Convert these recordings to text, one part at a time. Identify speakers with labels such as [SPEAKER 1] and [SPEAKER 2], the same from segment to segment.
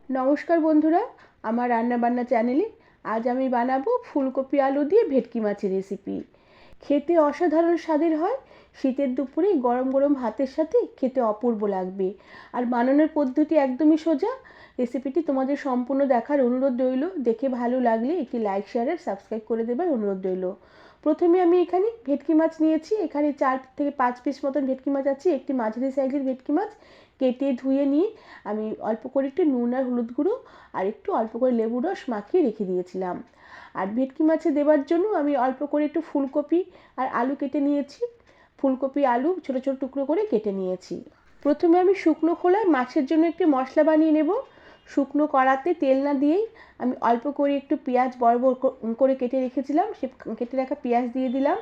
[SPEAKER 1] নমস্কার বন্ধুরা, আমার রান্নাবান্না চ্যানেলে আজ আমি বানাবো ফুলকপি আলু দিয়ে ভেটকি মাছের রেসিপি। খেতে অসাধারণ স্বাদের হয়। শীতের দুপুরে গরম গরম ভাতের সাথে খেতে অপূর্ব লাগবে। আর বানানোর পদ্ধতি একদমই সোজা। রেসিপিটি তোমাদের সম্পূর্ণ দেখার অনুরোধ রইল। দেখে ভালো লাগলে একটি লাইক শেয়ার আর সাবস্ক্রাইব করে দেবার অনুরোধ রইল। প্রথমে আমি এখানে ভেটকি মাছ নিয়েছি। এখানে 4 থেকে 5 পিস মতন ভেটকি মাছ আছে। একটি মাঝারি সাইজের ভেটকি মাছ কেটে ধুয়ে নিয়ে আমি অল্প করে একটু নুন আর হলুদ গুঁড়ো আর একটু অল্প করে লেবুর রস মাখিয়ে রেখে দিয়েছিলাম। আর ভেটকি মাছে দেবার জন্য আমি অল্প করে একটু ফুলকপি আর আলু কেটে নিয়েছি। ফুলকপি আলু ছোটো ছোটো টুকরো করে কেটে নিয়েছি। প্রথমে আমি শুকনো খোলায় মাছের জন্য একটি মশলা বানিয়ে নেব। শুকনো কড়াতে তেল না দিয়েই আমি অল্প করে একটু পেঁয়াজ বড় বড় করে কেটে রেখেছিলাম, সে কেটে রাখা পেঁয়াজ দিয়ে দিলাম।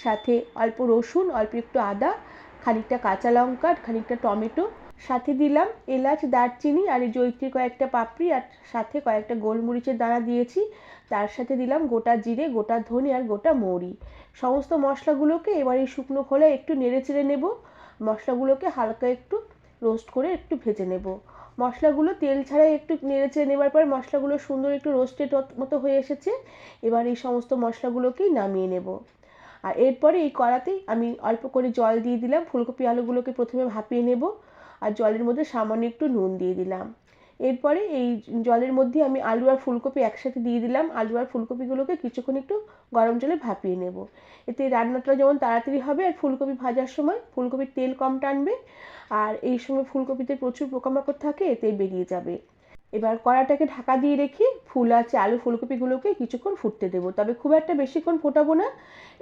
[SPEAKER 1] সাথে অল্প রসুন, অল্প একটু আদা, খানিকটা কাঁচা লঙ্কা, খানিকটা টমেটো, সাথে দিলাম এলাচ, দারচিনি আর এই জয়িত্রীর কয়েকটা পাপড়ি, আর সাথে কয়েকটা গোলমরিচের দানা দিয়েছি। তার সাথে দিলাম গোটা জিরে, গোটা ধনে আর গোটা মৌরি। সমস্ত মশলাগুলোকে এবার এই শুকনো খোলায় একটু নেড়ে চেড়ে নেব। মশলাগুলোকে হালকা একটু রোস্ট করে একটু ভেজে নেব। মশলাগুলো তেল ছাড়াই একটু নেড়ে চেড়ে নেবার পর মশলাগুলো সুন্দর একটু রোস্টেড মতো হয়ে এসেছে। এবার এই সমস্ত মশলাগুলোকেই নামিয়ে নেব। আর এরপরে এই কড়াতেই আমি অল্প করে জল দিয়ে দিলাম। ফুলকপি আলুগুলোকে প্রথমে ভাপিয়ে নেব আর জলের মধ্যে সামান্য একটু নুন দিয়ে দিলাম। এরপরে এই জলের মধ্যে আমি আলু আর ফুলকপি একসাথে দিয়ে দিলাম। আলু আর ফুলকপিগুলোকে কিছুক্ষণ একটু গরম জলে ভাপিয়ে নেব। এতে রান্নাটা যেমন তাড়াতাড়ি হবে আর ফুলকপি ভাজার সময় ফুলকপির তেল কম টানবে। আর এই সময় ফুলকপিতে প্রচুর পোকামাকড় থাকে, এতে বেরিয়ে যাবে। এবার কড়াটাকে ঢাকা দিয়ে রেখে ফুল আছে আলু ফুলকপিগুলোকে কিছুক্ষণ ফুটতে দেবো, তবে খুব একটা বেশিক্ষণ ফোটাবো না।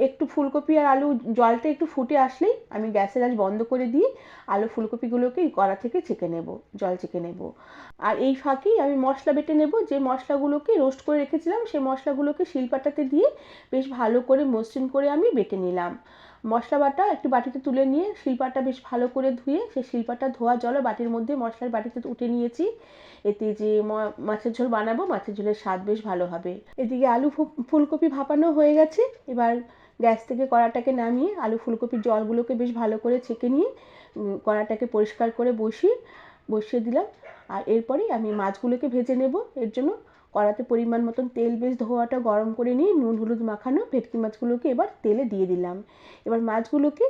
[SPEAKER 1] একটু ফুলকপি আর আলু জলটা একটু ফুটে আসলেই আমি গ্যাসের আঁচ বন্ধ করে দিয়ে আলু ফুলকপিগুলোকে কড়া থেকে ছেঁকে নেব, জল ছেঁকে নেব। আর এই ফাঁকেই আমি মশলা বেটে নেব। যে মশলাগুলোকে রোস্ট করে রেখেছিলাম সেই মশলাগুলোকে শিলপাটাতে দিয়ে বেশ ভালো করে মসৃণ করে আমি বেটে নিলাম। মশলা বাটা একটু বাটিতে তুলে নিয়ে শিলপাটা বেশ ভালো করে ধুয়ে সেই শিলপাটা ধোয়া জল বাটির মধ্যে মশলার বাটিতে উঠে নিয়েছি। এতে যে মাছের ঝোল বানাবো, মাছের ঝোলের স্বাদ বেশ ভালো হবে। এদিকে আলু ফুলকপি ভাপানো হয়ে গেছে। এবার গ্যাস থেকে কড়াটাকে নামিয়ে আলু ফুলকপির জলগুলোকে বেশ ভালো করে ছেঁকে নিয়ে কড়াটাকে পরিষ্কার করে বসিয়ে দিলাম। আর এরপরেই আমি মাছগুলোকে ভেজে নেব। এর জন্য কড়াতে পরিমাণ মতন তেল বেশ ধোয়াটা গরম করে নিয়ে নুন হলুদ মাখানো ভেটকি মাছগুলোকে এবার তেলে দিয়ে দিলাম। এবার মাছগুলোকে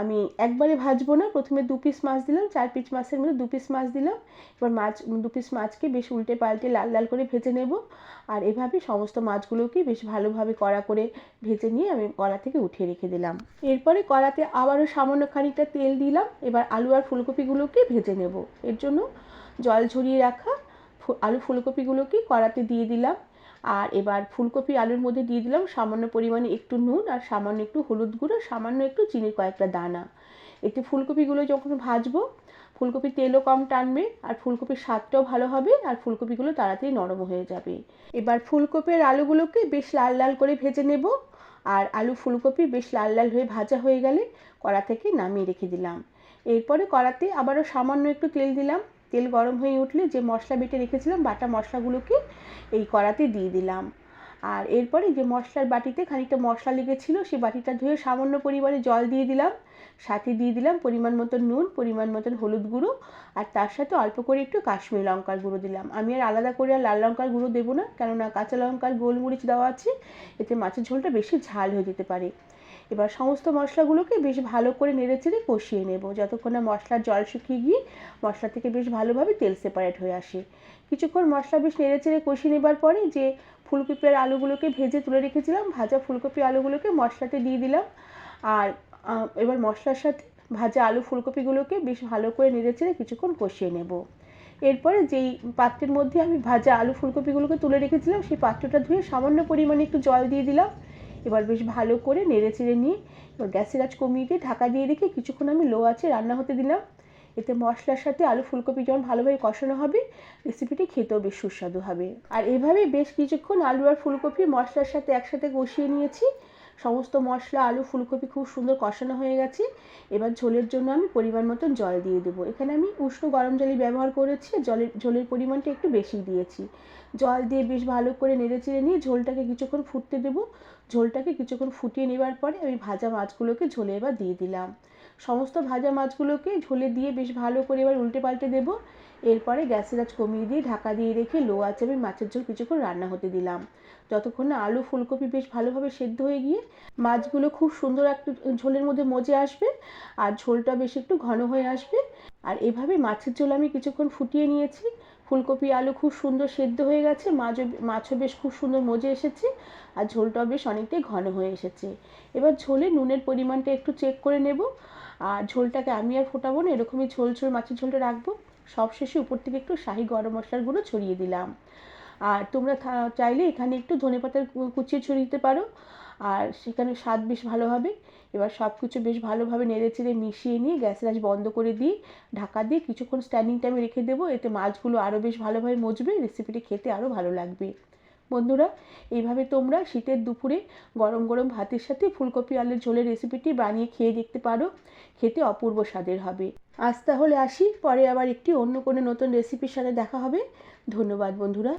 [SPEAKER 1] আমি একবারে ভাজবো না। প্রথমে 2 পিস মাছ দিলাম, 4 পিস মাছের মধ্যে 2 পিস মাছ দিলাম। এবার 2 পিস মাছকে বেশ উল্টে পাল্টে লাল লাল করে ভেজে নেব। আর এভাবে সমস্ত মাছগুলোকে বেশ ভালোভাবে কড়া করে ভেজে নিয়ে আমি কড়া থেকে উঠিয়ে রেখে দিলাম। এরপরে কড়াতে আবারও সামান্য খানিকটা তেল দিলাম। এবার আলু আর ফুলকপিগুলোকে ভেজে নেব। এর জন্য জল ঝরিয়ে রাখা আলু ফুলকপিগুলোকে কড়াতে দিয়ে দিলাম। আর এবার ফুলকপি আলুর মধ্যে দিয়ে দিলাম সামান্য পরিমাণে একটু নুন আর সামান্য একটু হলুদ গুঁড়ো, সামান্য একটু চিনির কয়েকটা দানা। এতে ফুলকপিগুলো যখন ভাজবো ফুলকপির তেলও কম টানবে আর ফুলকপির স্বাদটাও ভালো হবে আর ফুলকপিগুলো তাড়াতাড়ি নরম হয়ে যাবে। এবার ফুলকপি আর আলুগুলোকে বেশ লাল লাল করে ভেজে নেব। আর আলু ফুলকপি বেশ লাল লাল হয়ে ভাজা হয়ে গেলে কড়া থেকে নামিয়ে রেখে দিলাম। এরপরে কড়াতে আবারও সামান্য একটু তেল দিলাম। তেল গরম হয়ে উঠলে যে মশলা বেটে রেখেছিলাম বাটা মশলাগুলোকে এই কড়াতে দিয়ে দিলাম। আর এরপরে যে মশলার বাটিতে খানিকটা মশলা লেগেছিল সেই বাটিটা ধুয়ে সামান্য পরিমাণে জল দিয়ে দিলাম। সাথে দিয়ে দিলাম পরিমাণ মতন নুন, পরিমাণ মতন হলুদ গুঁড়ো আর তার সাথে অল্প করে একটু কাশ্মীরি লঙ্কার গুঁড়ো দিলাম। আমি আর আলাদা করে আর লাল লঙ্কার গুঁড়ো দেবো না, কেননা কাঁচা লঙ্কার গোলমরিচ দেওয়া আছে, এতে মাছের ঝোলটা বেশি ঝাল হয়ে যেতে পারে। এবার সমস্ত মশলাগুলোকে বেশ ভালো করে নেড়েচেড়ে কষিয়ে নেব যতক্ষণ না মশলার জল শুকিয়ে গিয়ে মশলা থেকে বেশ ভালোভাবে তেল সেপারেট হয়ে আসে। কিছুক্ষণ মশলা বেশ নেড়েচেড়ে কষিয়ে নেবার পরে যে ফুলকপি আর আলুগুলোকে ভেজে তুলে রেখেছিলাম ভাজা ফুলকপি আলুগুলোকে মশলাতে দিয়ে দিলাম। আর এবার মশলার সাথে ভাজা আলু ফুলকপিগুলোকে বেশ ভালো করে নেড়েচেড়ে কিছুক্ষণ কষিয়ে নেব। এরপরে যেই পাত্রের মধ্যে আমি ভাজা আলু ফুলকপিগুলোকে তুলে রেখেছিলাম সেই পাত্রটা ধুয়ে সামান্য পরিমাণে একটু জল দিয়ে দিলাম। এবার বেশ ভালো করে নেড়েচেড়ে নিয়ে এবার গ্যাসের আঁচ কমিয়ে দিয়ে ঢাকা দিয়ে রেখে কিছুক্ষণ আমি লো আঁচে রান্না হতে দিলাম। এতে মশলার সাথে আলু ফুলকপি যখন ভালোভাবে কষানো হবে রেসিপিটি খেতেও বেশ সুস্বাদু হবে। আর এভাবে বেশ কিছুক্ষণ আলু আর ফুলকপি মশলার সাথে একসাথে কষিয়ে নিয়েছি। সমস্ত মশলা আলু ফুলকপি খুব সুন্দর কষানো হয়ে গেছে। এবার ঝোলের জন্য আমি পরিমাণ মতন জল দিয়ে দেবো। এখানে আমি উষ্ণ গরম জলই ব্যবহার করেছি, ঝোলের পরিমাণটা একটু বেশি দিয়েছি। জল দিয়ে বেশ ভালো করে নেড়েচেড়ে নিয়ে ঝোলটাকে কিছুক্ষণ ফুটতে দেবো। ঝোলটাকে কিছুক্ষণ ফুটিয়ে নেবার পরে আমি ভাজা মাছগুলোকে ঝোলে এবার দিয়ে দিলাম। সমস্ত ভাজা মাছগুলোকে ঝোলে দিয়ে বেশ ভালো করে এবার উল্টে পাল্টে দেবো। এরপরে গ্যাসের আঁচ কমিয়ে দিয়ে ঢাকা দিয়ে রেখে লো আঁচে আমি মাছের ঝোল কিছুক্ষণ রান্না হতে দিলাম। যতক্ষণ না আলু ফুলকপি বেশ ভালোভাবে সেদ্ধ হয়ে গিয়ে মাছগুলো খুব সুন্দর একটা ঝোলের মধ্যে মজে আসবে আর ঝোলটা বেশ একটু ঘন হয়ে আসবে। আর এভাবে মাছের ঝোল আমি কিছুক্ষণ ফুটিয়ে নিয়েছি। ফুলকপি আলু খুব সুন্দর সেদ্ধ হয়ে গেছে, মাছও বেশ খুব সুন্দর মজে এসেছে আর ঝোলটাও বেশ অনেকটাই ঘন হয়ে এসেছে। এবার ঝোলে নুনের পরিমাণটা একটু চেক করে নেব। আর ঝোলটাকে আমি আর ফোটাবো না, এরকমই ঝোল ঝোল মাছের ঝোলটা রাখবো। সবশেষে উপর থেকে একটু শাহি গরম মশলার গুঁড়ো ছড়িয়ে দিলাম। আর তোমরা চাইলে এখানে একটু ধনেপাতার কুচিয়ে ছড়িয়ে দিতে পারো, আর সেখানে স্বাদ বেশ ভালো হবে। এবার সব কিছু বেশ ভালোভাবে নেড়েচেড়ে মিশিয়ে নিয়ে গ্যাসের আঁচ বন্ধ করে দিয়ে ঢাকা দিয়ে কিছুক্ষণ স্ট্যান্ডিং টাইমে রেখে দেবো। এতে মাছগুলো আরও বেশ ভালোভাবে মজবে, রেসিপিটি খেতে আরও ভালো লাগবে। বন্ধুরা, এইভাবে তোমরা শীতের দুপুরে গরম গরম ভাতের সাথে ফুলকপি আলুর ঝোলের রেসিপিটি বানিয়ে খেয়ে দেখতে পারো। খেতে অপূর্ব স্বাদের হবে। আজ তাহলে আসি, পরে আবার একটি অন্য কোনো নতুন রেসিপির সাথে দেখা হবে। ধন্যবাদ বন্ধুরা।